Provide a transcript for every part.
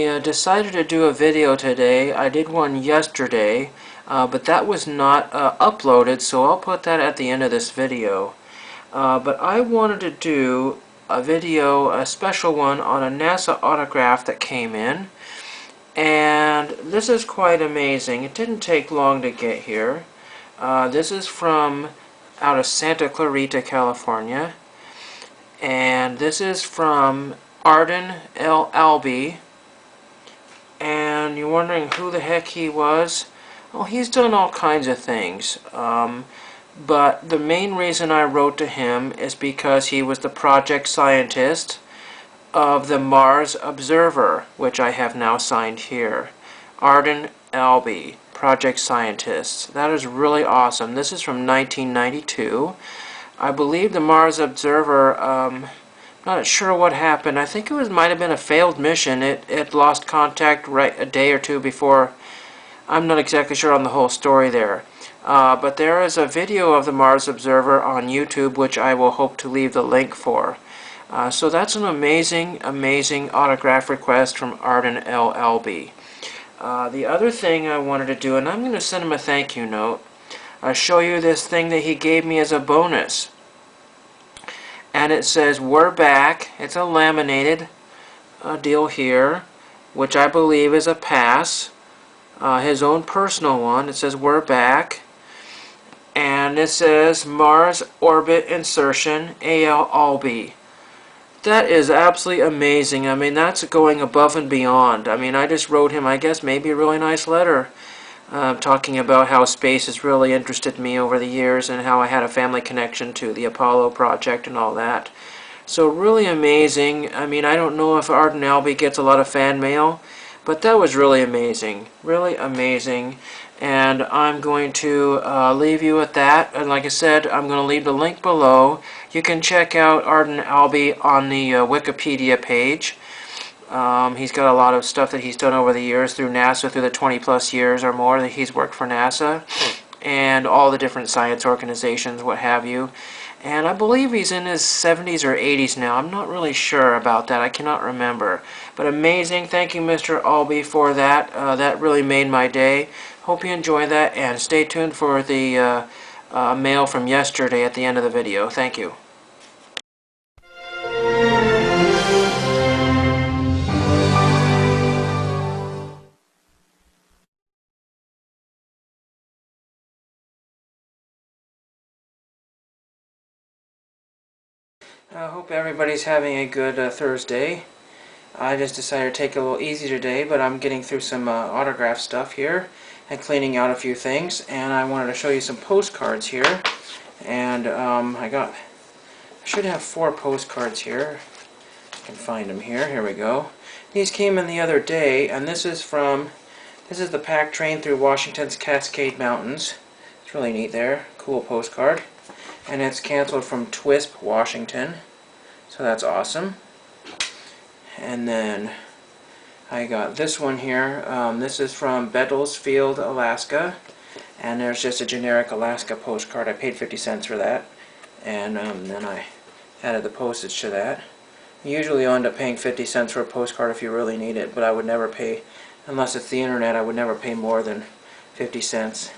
I decided to do a video today. I did one yesterday, but that was not uploaded, so I'll put that at the end of this video. But I wanted to do a video, a special one, on a NASA autograph that came in. And this is quite amazing. It didn't take long to get here. This is from out of Santa Clarita, California. And this is from Arden L. Albee. And you're wondering who the heck he was? Well, he's done all kinds of things. But the main reason I wrote to him is because he was the project scientist of the Mars Observer, which I have now signed here. Arden Albee, project scientist. That is really awesome. This is from 1992. I believe the Mars Observer, not sure what happened. I think it might have been a failed mission. It lost contact right a day or two before. I'm not exactly sure on the whole story there. But there is a video of the Mars Observer on YouTube, which I will hope to leave the link for. So that's an amazing, amazing autograph request from Arden L. Albee. The other thing I wanted to do, and I'm going to send him a thank you note, I'll show you this thing that he gave me as a bonus. And it says, "We're back." It's a laminated deal here, which I believe is a pass. His own personal one. It says, "We're back." And it says, "Mars Orbit Insertion, A.L. Albee." That is absolutely amazing. I mean, that's going above and beyond. I mean, I just wrote him, I guess, maybe a really nice letter. Talking about how space has really interested me over the years and how I had a family connection to the Apollo project and all that. So really amazing. I mean, I don't know if Arden Albee gets a lot of fan mail, but that was really amazing. Really amazing. And I'm going to leave you at that. And like I said, I'm going to leave the link below. You can check out Arden Albee on the Wikipedia page. He's got a lot of stuff that he's done over the years through NASA, through the 20 plus years or more that he's worked for NASA and all the different science organizations, what have you. And I believe he's in his 70s or 80s now. I'm not really sure about that. I cannot remember. But amazing. Thank you, Mr. Albee, for that. That really made my day. Hope you enjoy that, and stay tuned for the mail from yesterday at the end of the video. Thank you. I hope everybody's having a good Thursday. I just decided to take it a little easy today, but I'm getting through some autograph stuff here and cleaning out a few things, and I wanted to show you some postcards here. And I should have 4 postcards here. I can find them here. Here we go. These came in the other day, and this is the pack train through Washington's Cascade Mountains. It's really neat there. Cool postcard. And it's canceled from Twisp, Washington. So that's awesome. And then I got this one here. This is from Beddlesfield, Alaska. And there's just a generic Alaska postcard. I paid 50 cents for that. And then I added the postage to that. Usually you end up paying 50 cents for a postcard if you really need it, but I would never pay, unless it's the internet, I would never pay more than 50 cents.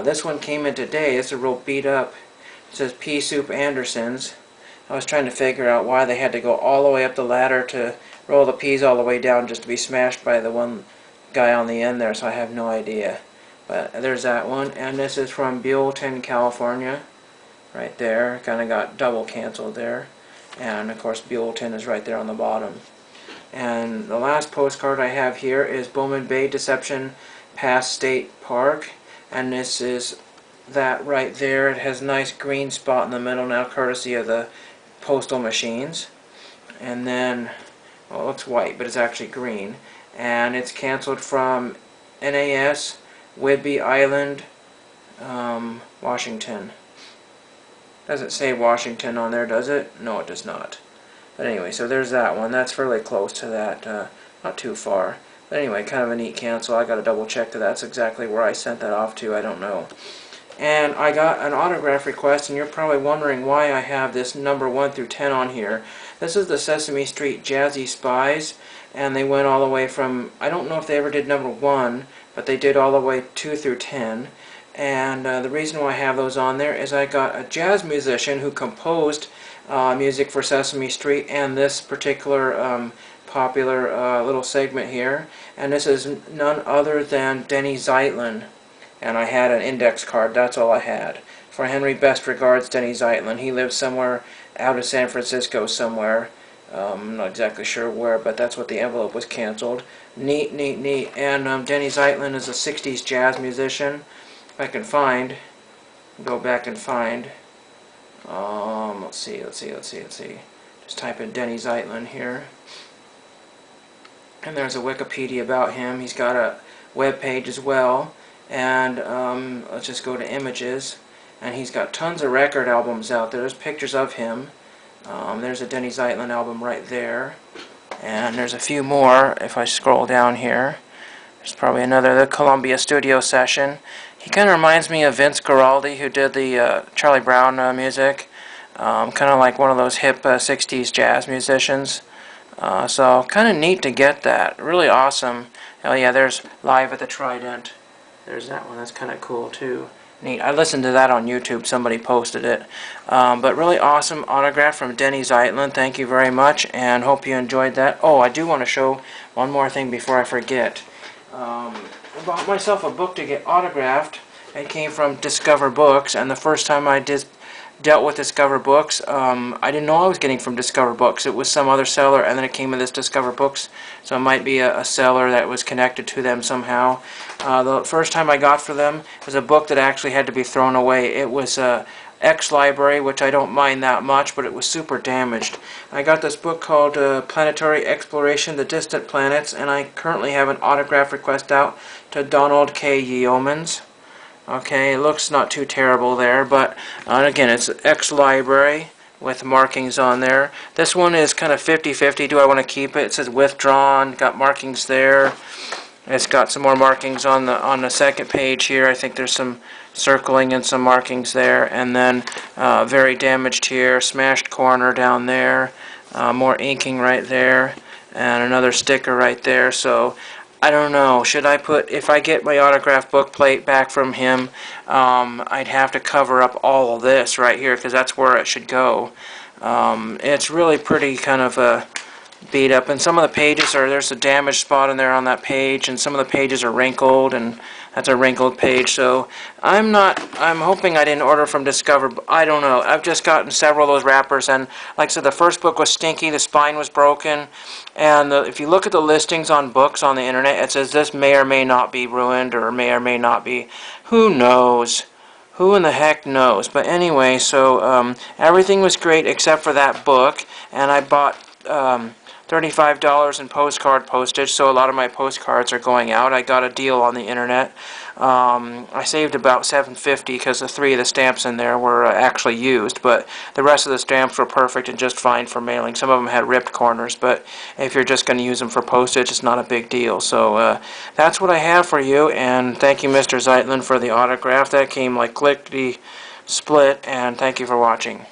This one came in today. It's a real beat up. It says Pea Soup Anderson's. I was trying to figure out why they had to go all the way up the ladder to roll the peas all the way down just to be smashed by the one guy on the end there, so I have no idea. But there's that one. And this is from Buellton, California. Right there. Kind of got double canceled there. And of course Buellton is right there on the bottom. And the last postcard I have here is Bowman Bay Deception Pass State Park. And this is that right there. It has a nice green spot in the middle now, courtesy of the postal machines. And then, well, it's white, but it's actually green. And it's canceled from NAS, Whidbey Island, Washington. Doesn't say Washington on there, does it? No, it does not. But anyway, so there's that one. That's fairly close to that, not too far. But anyway, kind of a neat cancel. I got to double check that that's exactly where I sent that off to. I don't know. And I got an autograph request, and you're probably wondering why I have this number 1 through 10 on here. This is the Sesame Street Jazzy Spies and they went all the way from, I don't know if they ever did number 1, but they did all the way 2 through 10. And the reason why I have those on there is I got a jazz musician who composed music for Sesame Street and this particular popular little segment here. And this is none other than Denny Zeitlin. And I had an index card, that's all I had. For Henry, best regards, Denny Zeitlin. He lives somewhere out of San Francisco somewhere. I'm not exactly sure where, but that's what the envelope was canceled. Neat, neat, neat. And Denny Zeitlin is a 60s jazz musician. If I can find, go back and find. Let's see. Just type in Denny Zeitlin here. And there's a Wikipedia about him. He's got a web page as well. And let's just go to images. And he's got tons of record albums out there. There's pictures of him. There's a Denny Zeitlin album right there. And there's a few more if I scroll down here. There's probably another, the Columbia Studio Session. He kind of reminds me of Vince Guaraldi, who did the Charlie Brown music. Kind of like one of those hip 60s jazz musicians. So kind of neat to get that. Really awesome. Oh yeah, there's Live at the Trident. There's that one. That's kind of cool too. Neat. I listened to that on YouTube. Somebody posted it. But really awesome autograph from Denny Zeitlin. Thank you very much, and hope you enjoyed that. Oh, I do want to show one more thing before I forget. I bought myself a book to get autographed. It came from Discover Books, and the first time I dealt with Discover Books, I didn't know I was getting from Discover Books. It was some other seller, and then it came in this Discover Books, so it might be a seller that was connected to them somehow. The first time I got for them was a book that actually had to be thrown away. It was X-Library, which I don't mind that much, but it was super damaged. I got this book called Planetary Exploration, The Distant Planets, and I currently have an autograph request out to Donald K. Yeomans. Okay, it looks not too terrible there, but again, it's X-Library with markings on there. This one is kind of 50-50. Do I want to keep it? It says withdrawn, got markings there. It's got some more markings on the second page here. I think there's some circling and some markings there, and then very damaged here, smashed corner down there, more inking right there, and another sticker right there. So I don't know, should I put, if I get my autograph book plate back from him, I'd have to cover up all of this right here, because that's where it should go. It's really pretty kind of beat up, and some of the pages there's a damaged spot in there on that page, and some of the pages are wrinkled, and that's a wrinkled page. So I'm hoping I didn't order from Discover. I don't know. I've just gotten several of those wrappers, and like I said, the first book was stinky, the spine was broken, and if you look at the listings on books on the internet, it says this may or may not be ruined, or may or may not be. Who knows? Who in the heck knows? But anyway, so everything was great except for that book, and I bought $35 in postcard postage, so a lot of my postcards are going out. I got a deal on the internet. I saved about $7.50 because the 3 of the stamps in there were actually used, but the rest of the stamps were perfect and just fine for mailing. Some of them had ripped corners, but if you're just going to use them for postage, it's not a big deal. So that's what I have for you, and thank you, Mr. Zeitlin, for the autograph. That came like clickety-split, and thank you for watching.